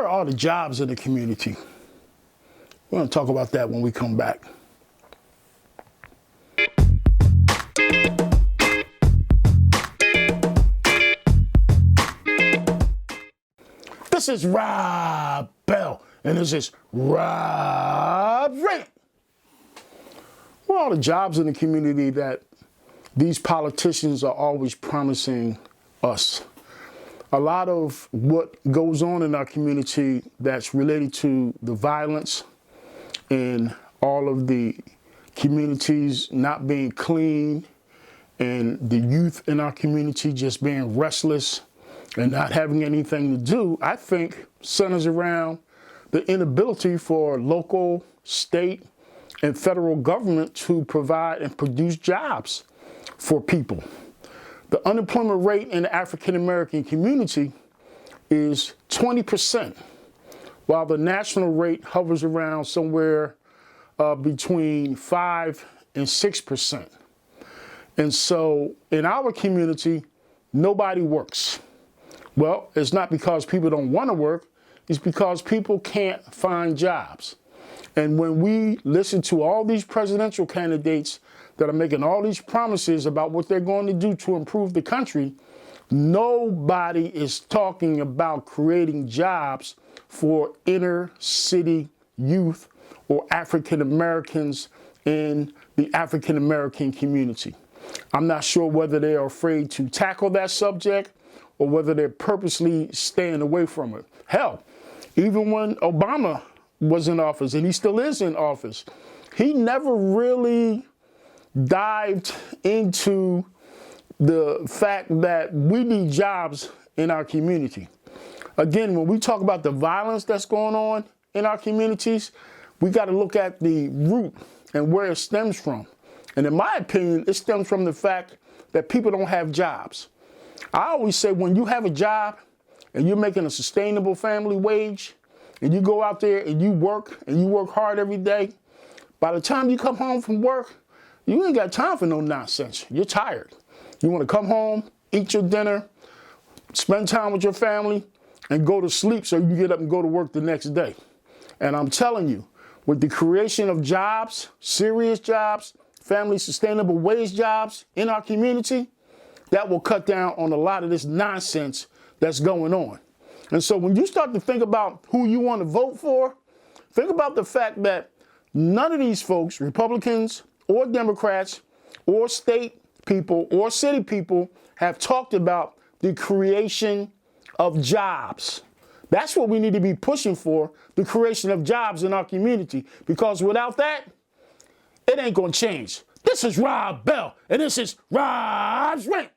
Where are the jobs in the community? We're going to talk about that when we come back. This is Rob Bell, and this is Rob Rant. Where are the jobs in the community that these politicians are always promising us? A lot of what goes on in our community that's related to the violence and all of the communities not being clean and the youth in our community just being restless and not having anything to do, I think centers around the inability for local, state, and federal government to provide and produce jobs for people. The unemployment rate in the African American community is 20%, while the national rate hovers around somewhere between 5 and 6%. And so in our community, nobody works. Well, it's not because people don't want to work, it's because people can't find jobs. And when we listen to all these presidential candidates that are making all these promises about what they're going to do to improve the country, nobody is talking about creating jobs for inner city youth or African Americans in the African American community. I'm not sure whether they are afraid to tackle that subject or whether they're purposely staying away from it. Hell, even when Obama was in office, and he still is in office, he never really dived into the fact that we need jobs in our community. Again, when we talk about the violence that's going on in our communities, we got to look at the root and where it stems from. And in my opinion, it stems from the fact that people don't have jobs. I always say when you have a job and you're making a sustainable family wage and you go out there and you work hard every day, by the time you come home from work, you ain't got time for no nonsense. You're tired. You want to come home, eat your dinner, spend time with your family, and go to sleep so you can get up and go to work the next day. And I'm telling you, with the creation of jobs, serious jobs, family sustainable wage jobs in our community, that will cut down on a lot of this nonsense that's going on. And so when you start to think about who you want to vote for, think about the fact that none of these folks, Republicans or Democrats or state people or city people, have talked about the creation of jobs. That's what we need to be pushing for, the creation of jobs in our community. Because without that, it ain't going to change. This is Rob Bell, and this is Rob's Rant.